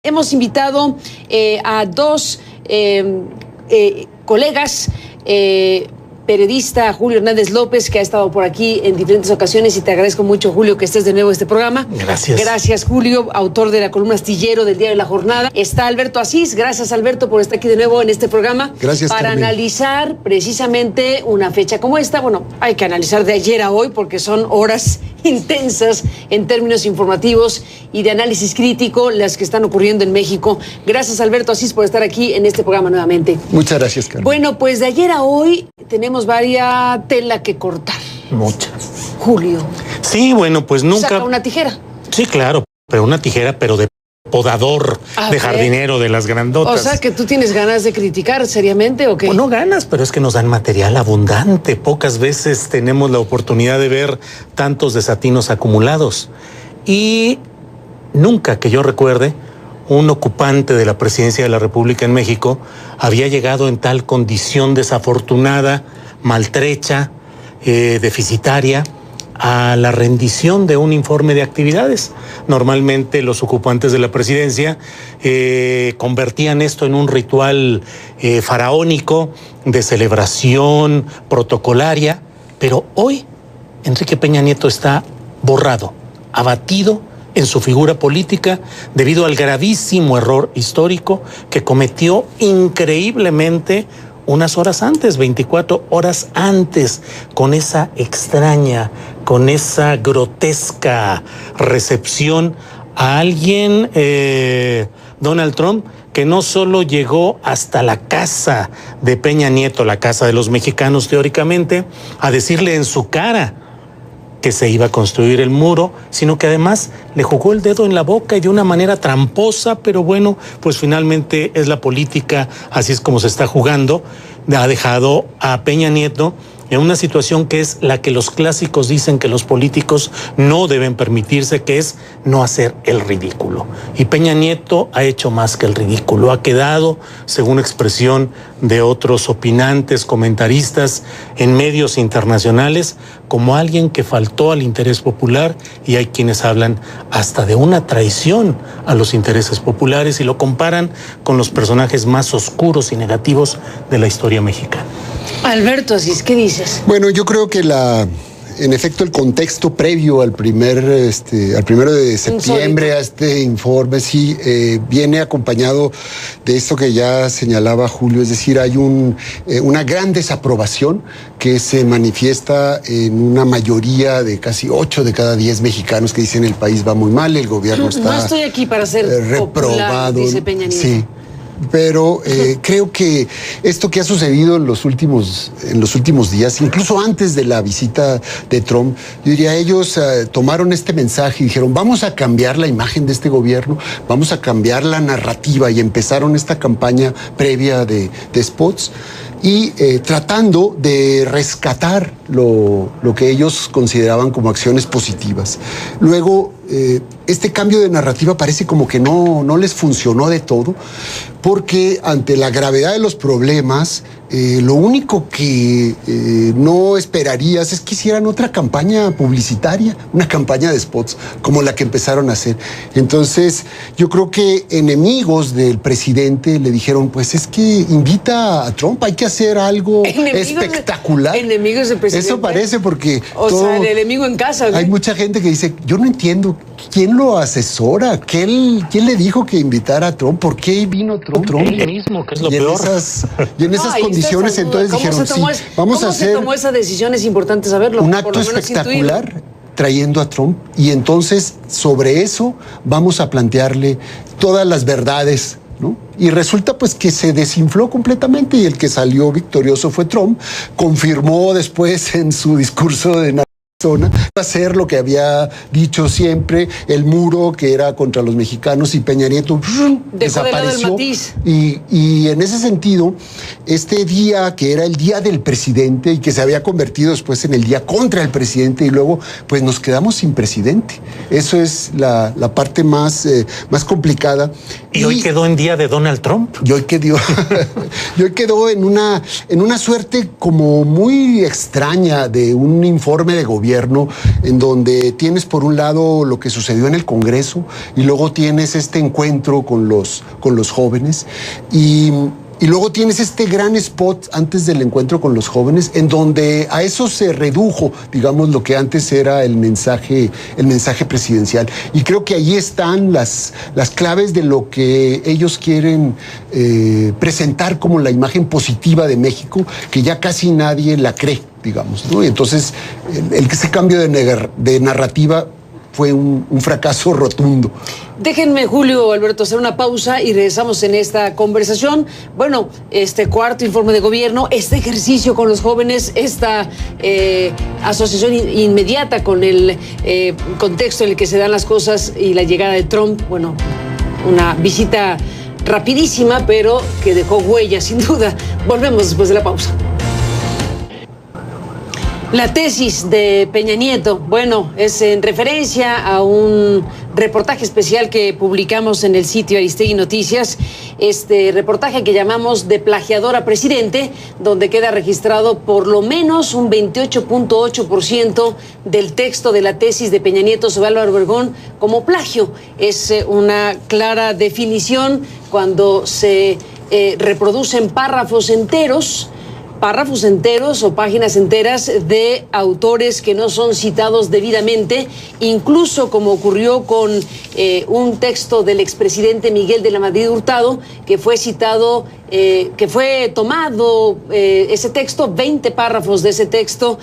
Hemos invitado a dos colegas, periodista Julio Hernández López, que ha estado por aquí en diferentes ocasiones, y te agradezco mucho, Julio, que estés de nuevo en este programa. Gracias. Gracias, Julio, autor de la columna Astillero del Diario de la Jornada. Está Alberto Asís. Gracias, Alberto, por estar aquí de nuevo en este programa. Gracias, para Carmen. Analizar precisamente una fecha como esta. Bueno, hay que analizar de ayer a hoy porque son horas intensas en términos informativos y de análisis crítico las que están ocurriendo en México. Gracias, Alberto Asís, por estar aquí en este programa nuevamente. Muchas gracias, Carmen. Bueno, pues de ayer a hoy tenemos varias tela que cortar. Muchas. Julio. Sí, bueno, pues nunca. Saca una tijera. Sí, claro, pero una tijera, pero de podador, de jardinero, de las grandotas. O sea, que tú tienes ganas de criticar seriamente, ¿o qué? Pues no ganas, pero es que nos dan material abundante. Pocas veces tenemos la oportunidad de ver tantos desatinos acumulados. Y nunca que yo recuerde, un ocupante de la presidencia de la República en México había llegado en tal condición desafortunada, maltrecha, deficitaria, a la rendición de un informe de actividades. Normalmente los ocupantes de la presidencia convertían esto en un ritual faraónico de celebración protocolaria, pero hoy Enrique Peña Nieto está borrado, abatido en su figura política debido al gravísimo error histórico que cometió increíblemente unas horas antes, 24 horas antes, con esa extraña, con esa grotesca recepción a alguien, Donald Trump, que no solo llegó hasta la casa de Peña Nieto, la casa de los mexicanos teóricamente, a decirle en su cara que se iba a construir el muro, sino que además le jugó el dedo en la boca y de una manera tramposa, pero bueno, pues finalmente es la política, así es como se está jugando. Ha dejado a Peña Nieto en una situación que es la que los clásicos dicen que los políticos no deben permitirse, que es no hacer el ridículo. Y Peña Nieto ha hecho más que el ridículo. Ha quedado, según expresión de otros opinantes, comentaristas en medios internacionales, como alguien que faltó al interés popular, y hay quienes hablan hasta de una traición a los intereses populares y lo comparan con los personajes más oscuros y negativos de la historia mexicana. Alberto Asís, ¿qué dices? Bueno, yo creo que en efecto, el contexto previo al primero de septiembre a este informe, sí, viene acompañado de esto que ya señalaba Julio, es decir, hay una gran desaprobación que se manifiesta en una mayoría de casi 8 de cada 10 mexicanos que dicen el país va muy mal, el gobierno está no estoy aquí para ser reprobado, popular, dice Peña Nieto. Sí. Pero creo que esto que ha sucedido en los últimos días, incluso antes de la visita de Trump, yo diría, ellos tomaron este mensaje y dijeron, vamos a cambiar la imagen de este gobierno, vamos a cambiar la narrativa, y empezaron esta campaña previa de spots y tratando de rescatar lo que ellos consideraban como acciones positivas. Luego, este cambio de narrativa parece como que no les funcionó de todo, porque ante la gravedad de los problemas, lo único que no esperarías es que hicieran otra campaña publicitaria, una campaña de spots, como la que empezaron a hacer. Entonces, yo creo que enemigos del presidente le dijeron, pues es que invita a Trump, hay que hacer algo espectacular. Enemigos del presidente. Eso parece porque... O sea, el enemigo en casa. Hay mucha gente que dice, yo no entiendo, ¿quién lo asesora? ¿Quién le dijo que invitara a Trump? ¿Por qué vino Trump? Él mismo, que es lo peor. Y en esas condiciones, entonces dijeron, sí, vamos a hacer... ¿Cómo se tomó esa decisión? Es importante saberlo. Un acto espectacular trayendo a Trump, y entonces sobre eso vamos a plantearle todas las verdades, ¿no? Y resulta pues que se desinfló completamente, y el que salió victorioso fue Trump. Confirmó después en su discurso de hacer lo que había dicho siempre, el muro que era contra los mexicanos, y Peña Nieto desapareció. Y en ese sentido, este día que era el día del presidente y que se había convertido después en el día contra el presidente, y luego pues nos quedamos sin presidente. Eso es la parte más complicada. ¿Y hoy quedó en día de Donald Trump? Y hoy quedó en una suerte como muy extraña de un informe de gobierno gobierno, en donde tienes por un lado lo que sucedió en el Congreso y luego tienes este encuentro con los jóvenes y luego tienes este gran spot antes del encuentro con los jóvenes, en donde a eso se redujo, digamos, lo que antes era el mensaje presidencial. Y creo que ahí están las claves de lo que ellos quieren presentar como la imagen positiva de México, que ya casi nadie la cree, digamos, ¿no? Y entonces, ese cambio de narrativa fue un fracaso rotundo. Déjenme, Julio, Alberto, hacer una pausa y regresamos en esta conversación. Bueno, este cuarto informe de gobierno, este ejercicio con los jóvenes, esta asociación inmediata con el contexto en el que se dan las cosas y la llegada de Trump, bueno, una visita rapidísima, pero que dejó huella, sin duda. Volvemos después de la pausa. La tesis de Peña Nieto, bueno, es en referencia a un reportaje especial que publicamos en el sitio Aristegui Noticias, este reportaje que llamamos De plagiador a presidente, donde queda registrado por lo menos un 28.8% del texto de la tesis de Peña Nieto sobre Álvaro Obregón como plagio. Es una clara definición cuando se reproducen párrafos enteros o páginas enteras de autores que no son citados debidamente, incluso como ocurrió con un texto del expresidente Miguel de la Madrid Hurtado, que fue citado, que fue tomado ese texto, 20 párrafos de ese texto,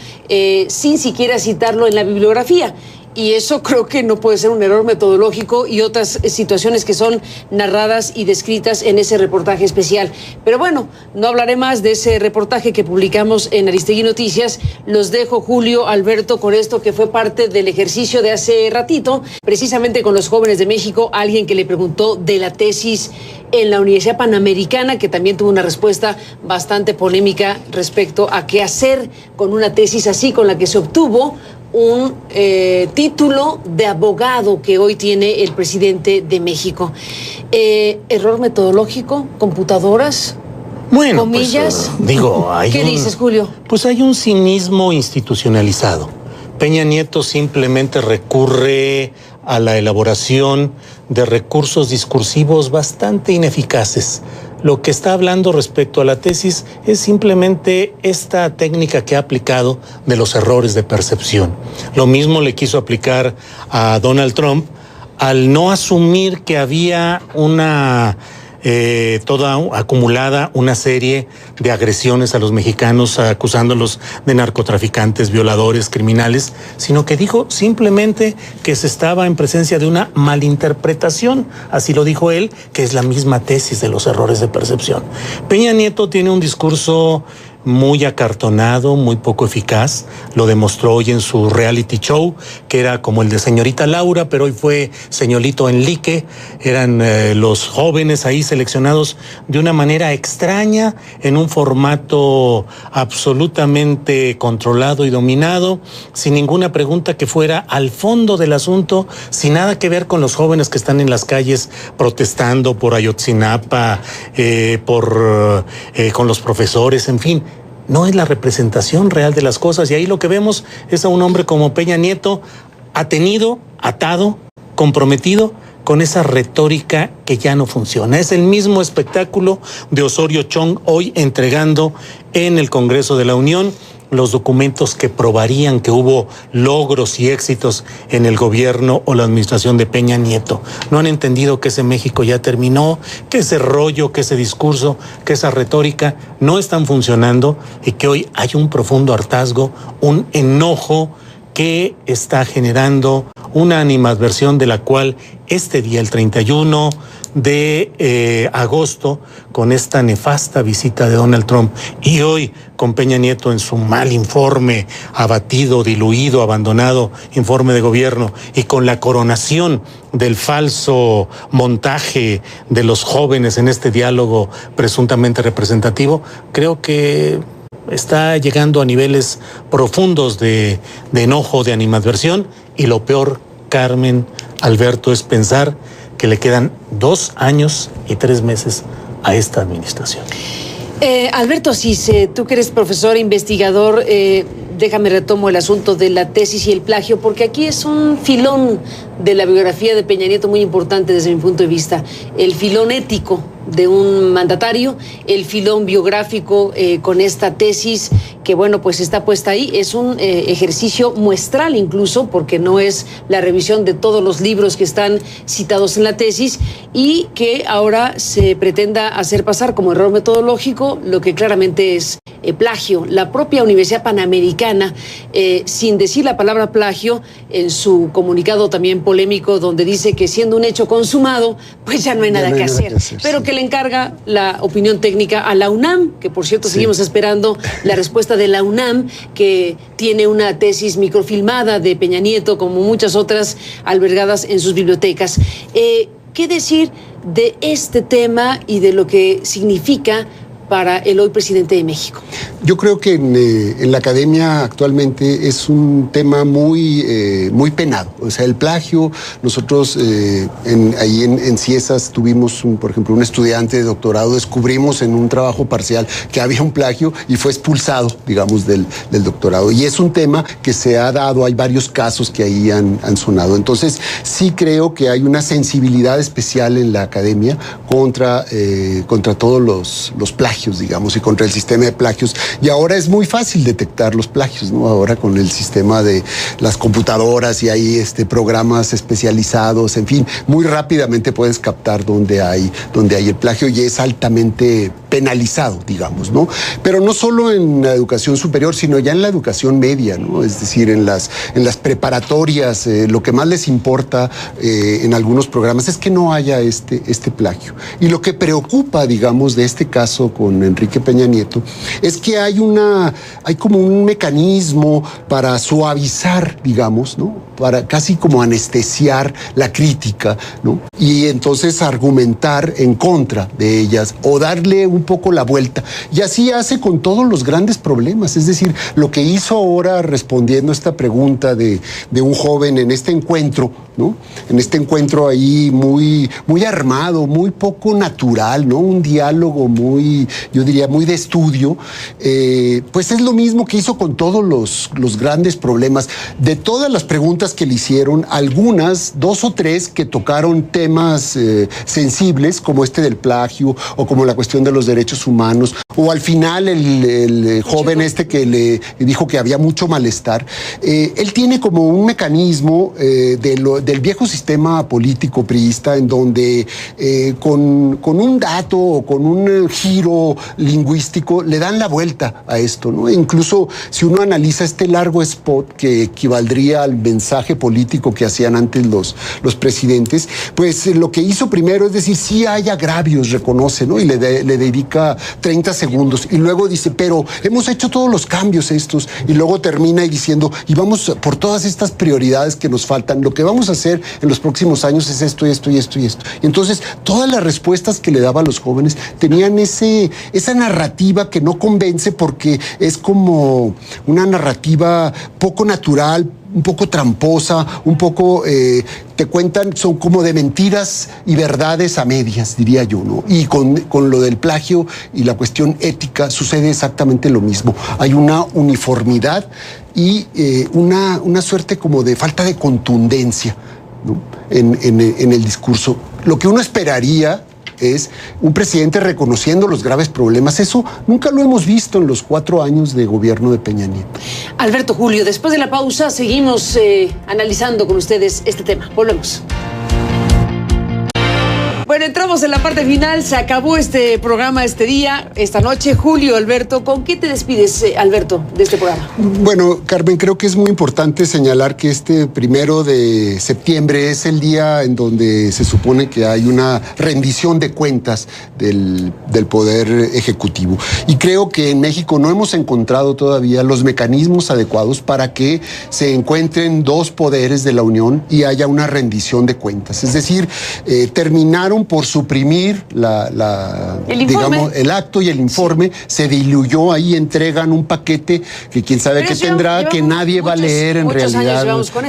sin siquiera citarlo en la bibliografía. Y eso creo que no puede ser un error metodológico y otras situaciones que son narradas y descritas en ese reportaje especial. Pero bueno, no hablaré más de ese reportaje que publicamos en Aristegui Noticias. Los dejo, Julio, Alberto, con esto que fue parte del ejercicio de hace ratito, precisamente con los jóvenes de México, alguien que le preguntó de la tesis en la Universidad Panamericana, que también tuvo una respuesta bastante polémica respecto a qué hacer con una tesis así, con la que se obtuvo un título de abogado que hoy tiene el presidente de México. ¿Error metodológico? ¿Computadoras? Bueno, ¿comillas? Pues, digo, ¿Qué dices, Julio? Pues hay un cinismo institucionalizado. Peña Nieto simplemente recurre a la elaboración de recursos discursivos bastante ineficaces. Lo que está hablando respecto a la tesis es simplemente esta técnica que ha aplicado de los errores de percepción. Lo mismo le quiso aplicar a Donald Trump al no asumir que había toda acumulada una serie de agresiones a los mexicanos, acusándolos de narcotraficantes, violadores, criminales, sino que dijo simplemente que se estaba en presencia de una malinterpretación, así lo dijo él, que es la misma tesis de los errores de percepción. Peña Nieto tiene un discurso muy acartonado, muy poco eficaz. Lo demostró hoy en su reality show, que era como el de Señorita Laura, pero hoy fue Señorito Enrique. Eran los jóvenes ahí seleccionados de una manera extraña, en un formato absolutamente controlado y dominado, sin ninguna pregunta que fuera al fondo del asunto, sin nada que ver con los jóvenes que están en las calles protestando por Ayotzinapa, con los profesores, en fin. No es la representación real de las cosas, y ahí lo que vemos es a un hombre como Peña Nieto atado, comprometido con esa retórica que ya no funciona. Es el mismo espectáculo de Osorio Chong hoy entregando en el Congreso de la Unión los documentos que probarían que hubo logros y éxitos en el gobierno o la administración de Peña Nieto. No han entendido que ese México ya terminó, que ese rollo, que ese discurso, que esa retórica no están funcionando, y que hoy hay un profundo hartazgo, un enojo que está generando una animadversión de la cual este día, el 31 de agosto, con esta nefasta visita de Donald Trump, y hoy con Peña Nieto en su mal informe, abatido, diluido, abandonado informe de gobierno, y con la coronación del falso montaje de los jóvenes en este diálogo presuntamente representativo, creo que está llegando a niveles profundos de enojo, de animadversión, y lo peor, Carmen, Alberto, es pensar que le quedan 2 años y 3 meses a esta administración. Alberto Asís, tú que eres profesor e investigador, déjame retomo el asunto de la tesis y el plagio, porque aquí es un filón de la biografía de Peña Nieto muy importante desde mi punto de vista. El filón ético de un mandatario, el filón biográfico con esta tesis que, bueno, pues está puesta ahí. Es un ejercicio muestral incluso, porque no es la revisión de todos los libros que están citados en la tesis y que ahora se pretenda hacer pasar como error metodológico lo que claramente es plagio. La propia Universidad Panamericana, sin decir la palabra plagio, en su comunicado también polémico, donde dice que siendo un hecho consumado, pues ya no hay nada que hacer, pero que le encarga la opinión técnica a la UNAM, que por cierto seguimos esperando la respuesta de la UNAM, que tiene una tesis microfilmada de Peña Nieto, como muchas otras albergadas en sus bibliotecas. ¿Qué decir de este tema y de lo que significa para el hoy presidente de México? Yo creo que en la academia actualmente es un tema muy penado. O sea, el plagio, nosotros ahí en Ciesas tuvimos, por ejemplo, un estudiante de doctorado, descubrimos en un trabajo parcial que había un plagio y fue expulsado, digamos, del doctorado. Y es un tema que se ha dado, hay varios casos que ahí han sonado. Entonces, sí creo que hay una sensibilidad especial en la academia contra todos los plagios, digamos, y contra el sistema de plagios. Y ahora es muy fácil detectar los plagios, ¿no? Ahora con el sistema de las computadoras y hay programas especializados, en fin, muy rápidamente puedes captar dónde hay el plagio y es altamente penalizado, digamos, ¿no? Pero no solo en la educación superior, sino ya en la educación media, ¿no? Es decir, en las preparatorias, lo que más les importa en algunos programas es que no haya este plagio. Y lo que preocupa, digamos, de este caso con Enrique Peña Nieto es que hay como un mecanismo para suavizar, digamos, ¿no? Para casi como anestesiar la crítica, ¿no? Y entonces argumentar en contra de ellas o darle un poco la vuelta. Y así hace con todos los grandes problemas. Es decir, lo que hizo ahora respondiendo a esta pregunta de un joven en este encuentro, ¿no? En este encuentro ahí muy armado, muy poco natural, ¿no? Un diálogo yo diría, muy de estudio, pues es lo mismo que hizo con todos los grandes problemas. De todas las preguntas que le hicieron, algunas, 2 o 3, que tocaron temas sensibles, como este del plagio, o como la cuestión de los derechos humanos, o al final el joven que le dijo que había mucho malestar. Él tiene como un mecanismo del viejo sistema político priista, en donde con un dato o con un giro lingüístico le dan la vuelta a esto, ¿no? Incluso si uno analiza este largo spot que equivaldría al mensaje político que hacían antes los presidentes, pues lo que hizo primero es decir, sí hay agravios, reconoce, ¿no? Y le dedica 30 segundos y luego dice, pero hemos hecho todos los cambios estos, y luego termina diciendo, y vamos por todas estas prioridades que nos faltan, lo que vamos a hacer en los próximos años es esto y esto y esto y esto. Y entonces todas las respuestas que le daba a los jóvenes tenían esa narrativa que no convence, porque es como una narrativa poco natural, un poco tramposa, un poco, te cuentan, son como de mentiras y verdades a medias, diría yo, ¿no? Y con lo del plagio y la cuestión ética sucede exactamente lo mismo. Hay una uniformidad y una suerte como de falta de contundencia, ¿no? en el discurso. Lo que uno esperaría es un presidente reconociendo los graves problemas. Eso nunca lo hemos visto en los 4 años de gobierno de Peña Nieto. Alberto, Julio, después de la pausa seguimos analizando con ustedes este tema. Volvemos. Bueno, entramos en la parte final, se acabó este programa este día, esta noche. Julio, Alberto, ¿con qué te despides, Alberto, de este programa? Bueno, Carmen, creo que es muy importante señalar que este 1 de septiembre es el día en donde se supone que hay una rendición de cuentas del Poder Ejecutivo. Y creo que en México no hemos encontrado todavía los mecanismos adecuados para que se encuentren 2 poderes de la Unión y haya una rendición de cuentas. Es decir, terminaron por suprimir el acto y el informe, se diluyó ahí, entregan un paquete que quién sabe qué tendrá, que nadie va a leer en realidad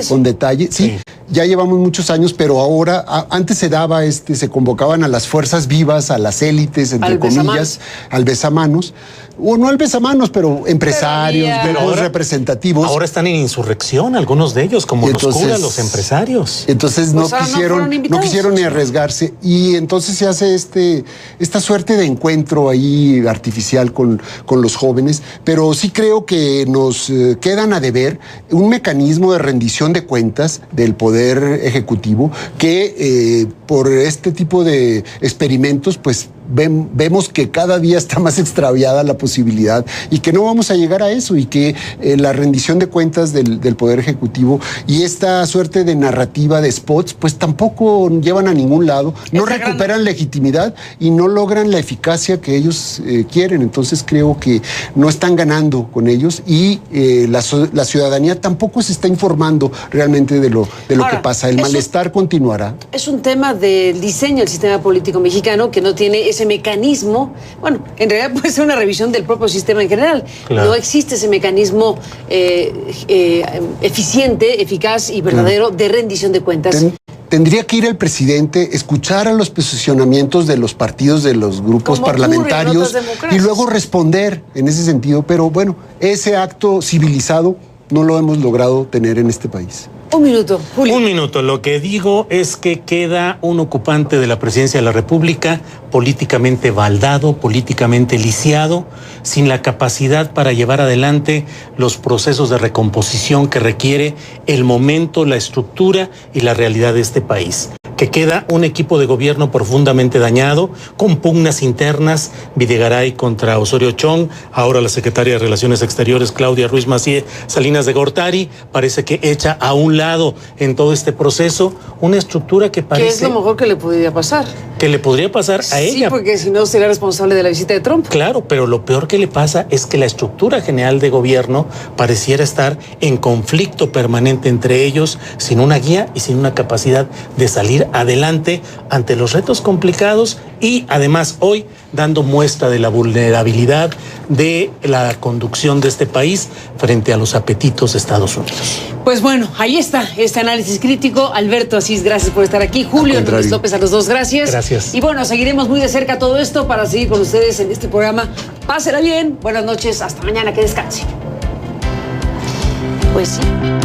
con detalle. Sí, ya llevamos muchos años, pero ahora, antes se daba, se convocaban a las fuerzas vivas, a las élites, entre comillas, al besamanos. o no el besamanos, pero empresarios, Pero grupos representativos. Ahora están en insurrección, algunos de ellos, como los curas, los empresarios. Entonces Pues ahora no quisieron ni arriesgarse. Y entonces se hace esta suerte de encuentro ahí artificial con los jóvenes. Pero sí creo que nos quedan a deber un mecanismo de rendición de cuentas del Poder Ejecutivo que por este tipo de experimentos, pues vemos que cada día está más extraviada la posibilidad y que no vamos a llegar a eso, y que la rendición de cuentas del Poder Ejecutivo y esta suerte de narrativa de spots pues tampoco llevan a ningún lado, no recuperan legitimidad y no logran la eficacia que ellos quieren. Entonces creo que no están ganando con ellos, y la ciudadanía tampoco se está informando realmente de lo que pasa. El malestar continuará. Es un tema del diseño del sistema político mexicano que no tiene ese mecanismo. Bueno, en realidad puede ser una revisión del propio sistema en general. Claro. No existe ese mecanismo eficiente, eficaz y verdadero de rendición de cuentas. Tendría que ir el presidente, escuchar a los posicionamientos de los partidos, de los grupos parlamentarios, y luego responder en ese sentido. Pero bueno, ese acto civilizado no lo hemos logrado tener en este país. Un minuto, Julio. Un minuto. Lo que digo es que queda un ocupante de la presidencia de la República políticamente baldado, políticamente lisiado, sin la capacidad para llevar adelante los procesos de recomposición que requiere el momento, la estructura y la realidad de este país. Que queda un equipo de gobierno profundamente dañado, con pugnas internas, Videgaray contra Osorio Chong, ahora la secretaria de Relaciones Exteriores, Claudia Ruiz Massieu Salinas de Gortari, parece que echa a un lado en todo este proceso una estructura que parece... ¿Qué es lo mejor que le podría pasar? Que le podría pasar a ella. Sí, porque si no sería responsable de la visita de Trump. Claro, pero lo peor que le pasa es que la estructura general de gobierno pareciera estar en conflicto permanente entre ellos, sin una guía y sin una capacidad de salir adelante ante los retos complicados, y además hoy dando muestra de la vulnerabilidad de la conducción de este país frente a los apetitos de Estados Unidos. Pues bueno, ahí está este análisis crítico. Alberto Asís, gracias por estar aquí. Julio Hernández López, a los dos, gracias. Gracias. Y bueno, seguiremos muy de cerca todo esto para seguir con ustedes en este programa. Pásela bien, buenas noches, hasta mañana, que descanse. Pues sí.